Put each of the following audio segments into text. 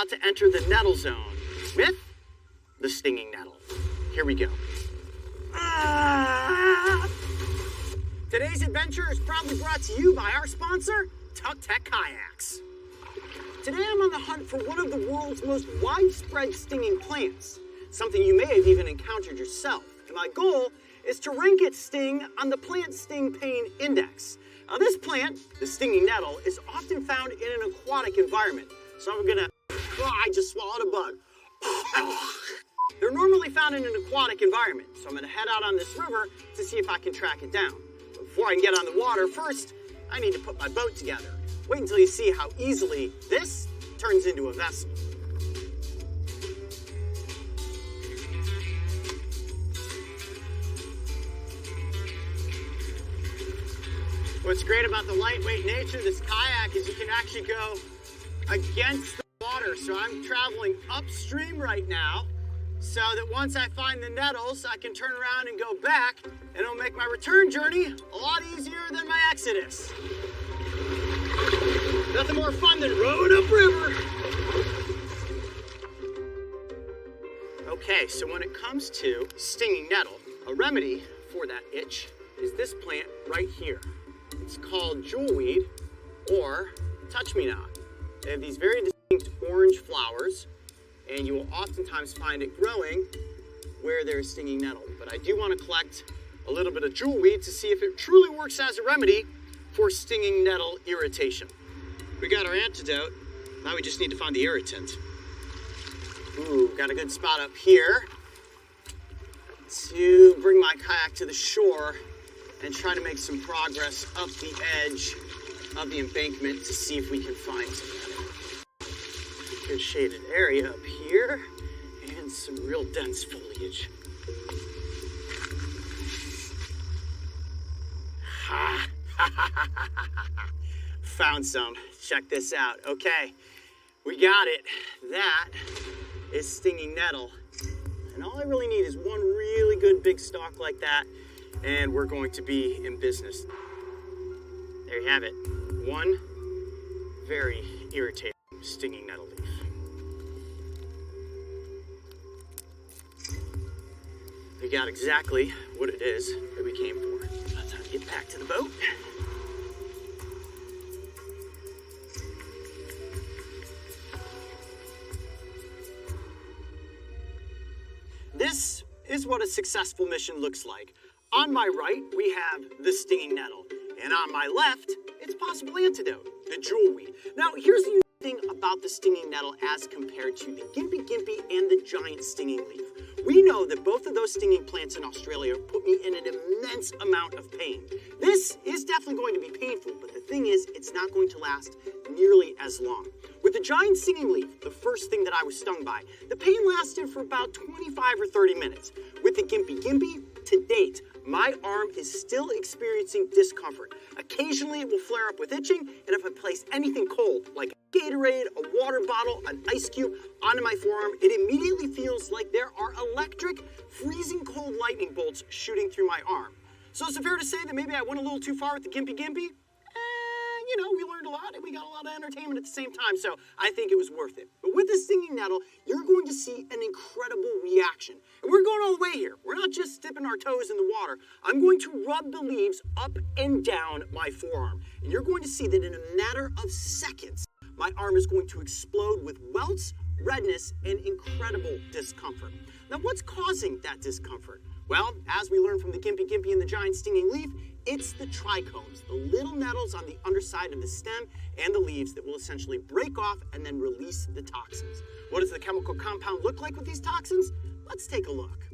about to enter the nettle zone with the stinging nettle. Here we go. Today's adventure is proudly brought to you by our sponsor, Tuk Tech Kayaks. Today I'm on the hunt for one of the world's most widespread stinging plants, something you may have even encountered yourself. And my goal is to rank its sting on the Plant Sting Pain Index. Now this plant, the stinging nettle, is often found in an aquatic environment. So I just swallowed a bug. They're normally found in an aquatic environment, so I'm gonna head out on this river to see if I can track it down. But before I can get on the water, first, I need to put my boat together. Wait until you see how easily this turns into a vessel. What's great about the lightweight nature of this kayak is you can actually go against the water. So I'm traveling upstream right now so that once I find the nettles, I can turn around and go back, and it'll make my return journey a lot easier than my exodus. Nothing more fun than rowing upriver. Okay, so when it comes to stinging nettle, a remedy for that itch is this plant right here. It's called jewelweed or touch-me-not. They have these very distinct orange flowers, and you will oftentimes find it growing where there's stinging nettle. But I do want to collect a little bit of jewelweed to see if it truly works as a remedy for stinging nettle irritation. We got our antidote, now we just need to find the irritant. Ooh, got a good spot up here to bring my kayak to the shore and try to make some progress up the edge of the embankment to see if we can find some good shaded area up here and some real dense foliage. Found some. Check this out. Okay, we got it. That is stinging nettle. And all I really need is one really good big stalk like that, and we're going to be in business. There you have it. One very irritating stinging nettle leaf. We got exactly what it is that we came for. By the time we get back to the boat. This is what a successful mission looks like. On my right, we have the stinging nettle, and on my left, its possible antidote, the jewelweed. Now, here's the unique thing about the stinging nettle as compared to the gimpy and the giant stinging leaf. We know that both of those stinging plants in Australia put me in an immense amount of pain. This is definitely going to be painful, but the thing is, it's not going to last nearly as long. With the giant stinging leaf, the first thing that I was stung by, the pain lasted for about 25 or 30 minutes. With the gimpy, to date, my arm is still experiencing discomfort. Occasionally it will flare up with itching, and if I place anything cold, like a Gatorade, a water bottle, an ice cube, onto my forearm, it immediately feels like there are electric, freezing cold lightning bolts shooting through my arm. So is it fair to say that maybe I went a little too far with the gimpy? We learned a lot and we got a lot of entertainment at the same time, so I think it was worth it. But with the stinging nettle, you're going to see an incredible reaction. And we're going all the way here. We're not just dipping our toes in the water. I'm going to rub the leaves up and down my forearm. And you're going to see that in a matter of seconds, my arm is going to explode with welts, redness, and incredible discomfort. Now, what's causing that discomfort? Well, as we learned from the gimpy and the giant stinging leaf, it's the trichomes, the little nettles on the underside of the stem and the leaves that will essentially break off and then release the toxins. What does the chemical compound look like with these toxins? Let's take a look.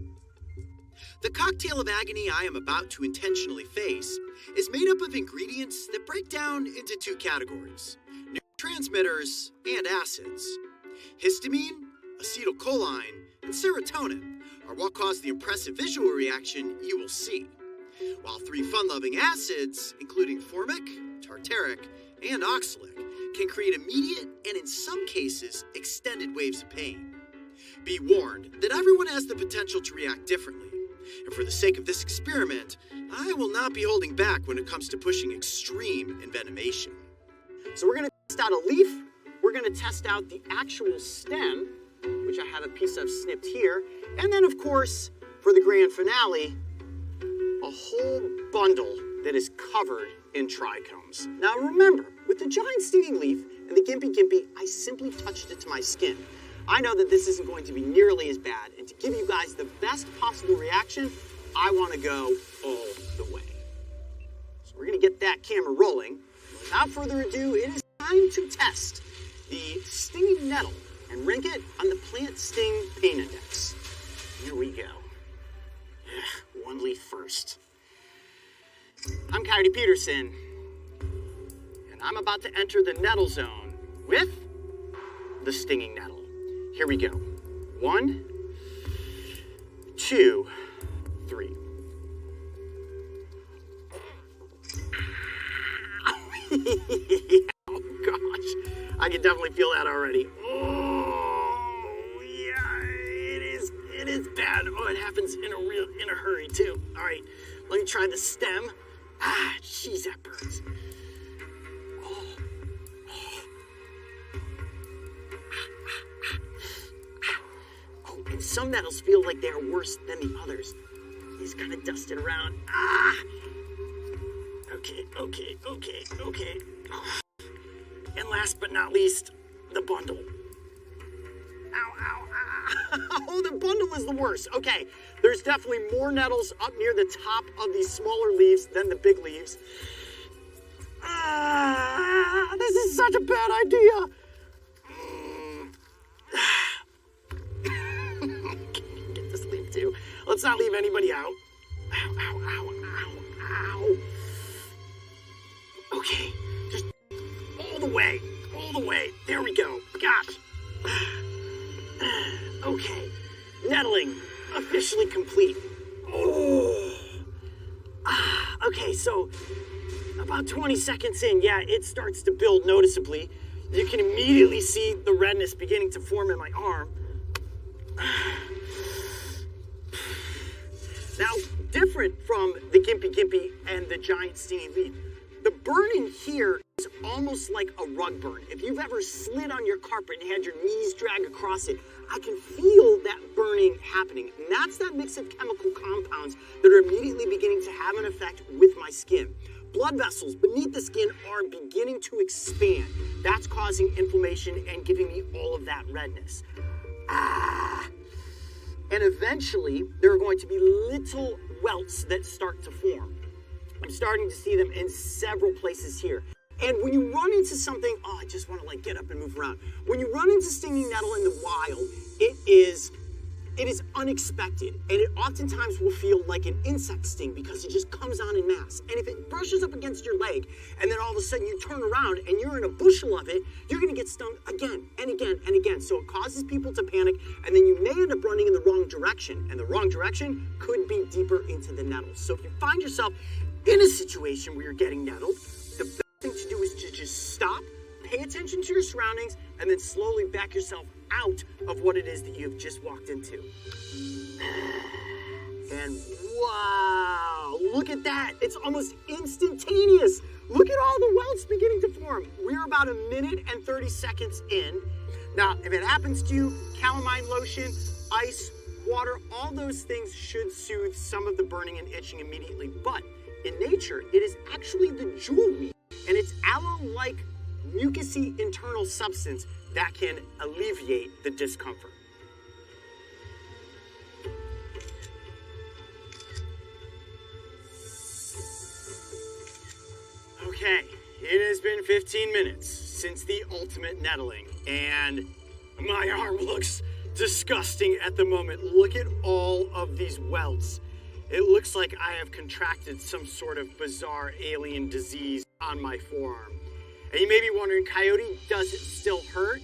The cocktail of agony I am about to intentionally face is made up of ingredients that break down into two categories: neurotransmitters and acids. Histamine, acetylcholine, and serotonin are what cause the impressive visual reaction you will see, while three fun-loving acids, including formic, tartaric, and oxalic, can create immediate and, in some cases, extended waves of pain. Be warned that everyone has the potential to react differently, and for the sake of this experiment, I will not be holding back when it comes to pushing extreme envenomation. So we're going to test out a leaf, we're gonna test out the actual stem, which I have a piece of snipped here. And then of course, for the grand finale, a whole bundle that is covered in trichomes. Now remember, with the giant stinging leaf and the gimpy gimpy, I simply touched it to my skin. I know that this isn't going to be nearly as bad, and to give you guys the best possible reaction, I want to go all the way. So we're going to get that camera rolling. Without further ado, it is time to test the stinging nettle and rank it on the plant sting pain index. Here we go. One leaf first. I'm Coyote Peterson, and I'm about to enter the nettle zone with the stinging nettle. Here we go. 1, 2, 3. Oh gosh, I can definitely feel that already. Oh yeah, it is bad. Oh, it happens in a hurry too. All right, let me try the stem. Ah, jeez, that burns. And some nettles feel like they are worse than the others. These kind of dusted around. Ah! Okay. Oh. And last but not least, the bundle. Ow. Oh, the bundle is the worst. Okay, there's definitely more nettles up near the top of these smaller leaves than the big leaves. Ah, this is such a bad idea. Get this leaf too. Let's not leave anybody out. Ow. Okay, just all the way. There we go. Gosh. Okay, nettling officially complete. Oh. Okay, so about 20 seconds in, yeah, it starts to build noticeably. You can immediately see the redness beginning to form in my arm. Now, different from the gimpy gimpy and the giant stinging leaf, the burning here is almost like a rug burn. If you've ever slid on your carpet and had your knees drag across it, I can feel that burning happening. And that's that mix of chemical compounds that are immediately beginning to have an effect with my skin. Blood vessels beneath the skin are beginning to expand. That's causing inflammation and giving me all of that redness. And eventually, there are going to be little welts that start to form. I'm starting to see them in several places here. And when you run into something, I just want to get up and move around. When you run into stinging nettle in the wild, it is unexpected. And it oftentimes will feel like an insect sting because it just comes on in mass. And if it brushes up against your leg, and then all of a sudden you turn around and you're in a bushel of it, you're going to get stung again and again and again. So it causes people to panic, and then you may end up running in the wrong direction. And the wrong direction could be deeper into the nettles. So if you find yourself in a situation where you're getting nettled, the best thing to do is to just stop, pay attention to your surroundings, and then slowly back yourself out of what it is that you've just walked into. And wow, look at that. It's almost instantaneous. Look at all the welts beginning to form. We're about 1 minute and 30 seconds in. Now, if it happens to you, calamine lotion, ice, water, all those things should soothe some of the burning and itching immediately. But in nature, it is actually the jewelweed and its aloe-like mucousy internal substance that can alleviate the discomfort. Okay, it has been 15 minutes since the ultimate nettling, and my arm looks disgusting at the moment. Look at all of these welts. It looks like I have contracted some sort of bizarre alien disease on my forearm. And you may be wondering, Coyote, does it still hurt?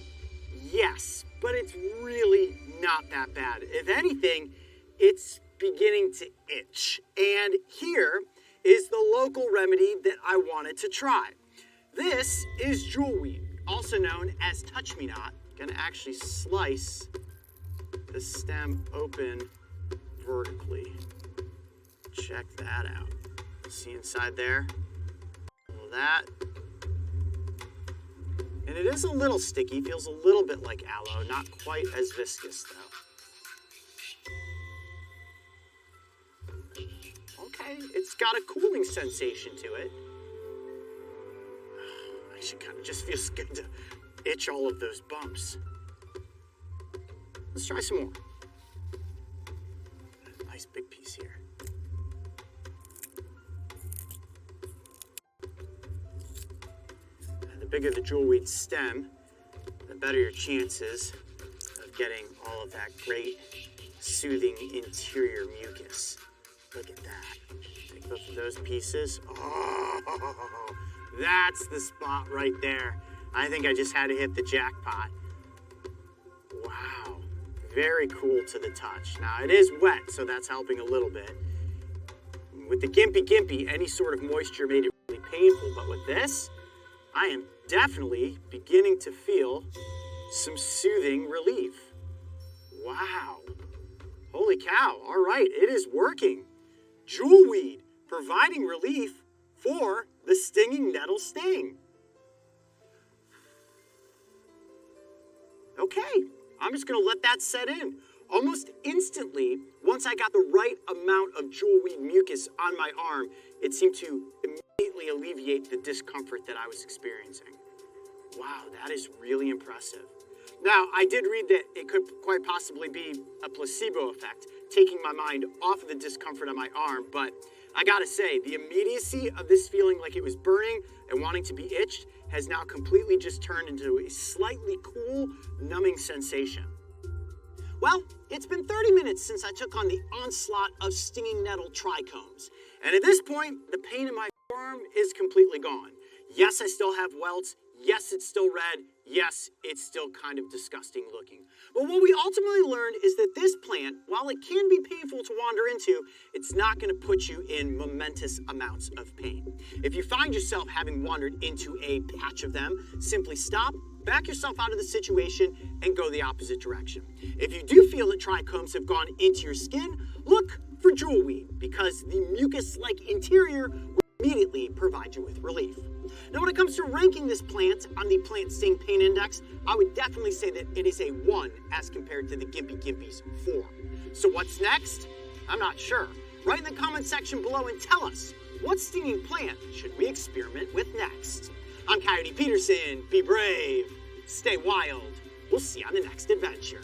Yes, but it's really not that bad. If anything, it's beginning to itch. And here is the local remedy that I wanted to try. This is jewelweed, also known as touch-me-not. Gonna actually slice the stem open vertically. Check that out. See inside there? All that. And it is a little sticky, feels a little bit like aloe, not quite as viscous though. Okay, it's got a cooling sensation to it. Actually, kind of just feels good to itch all of those bumps. Let's try some more. Nice big piece here. And the bigger the jewelweed stem, the better your chances of getting all of that great, soothing interior mucus. Look at that. Take both of those pieces. Oh, that's the spot right there. I think I just had to hit the jackpot. Wow. Very cool to the touch. Now, it is wet, so that's helping a little bit. With the Gimpy, any sort of moisture made it really painful, but with this, I am definitely beginning to feel some soothing relief. Wow. Holy cow. All right, it is working. Jewelweed providing relief for the stinging nettle sting. Okay, I'm just gonna let that set in. Almost instantly, once I got the right amount of jewelweed mucus on my arm, it seemed to immediately alleviate the discomfort that I was experiencing. Wow, that is really impressive. Now, I did read that it could quite possibly be a placebo effect, taking my mind off of the discomfort on my arm, but I gotta say, the immediacy of this feeling like it was burning and wanting to be itched has now completely just turned into a slightly cool, numbing sensation. Well, it's been 30 minutes since I took on the onslaught of stinging nettle trichomes, and at this point, the pain in my arm is completely gone. Yes, I still have welts. Yes, it's still red. Yes, it's still kind of disgusting looking. But what we ultimately learned is that this plant, while it can be painful to wander into, it's not going to put you in momentous amounts of pain. If you find yourself having wandered into a patch of them, simply stop, back yourself out of the situation, and go the opposite direction. If you do feel that trichomes have gone into your skin, look for jewelweed, because the mucus-like interior will immediately provide you with relief. Now, when it comes to ranking this plant on the Plant Sting Pain Index, I would definitely say that it is a 1 as compared to the Gimpy's 4. So what's next? I'm not sure. Write in the comment section below and tell us, what stinging plant should we experiment with next? I'm Coyote Peterson. Be brave. Stay wild. We'll see you on the next adventure.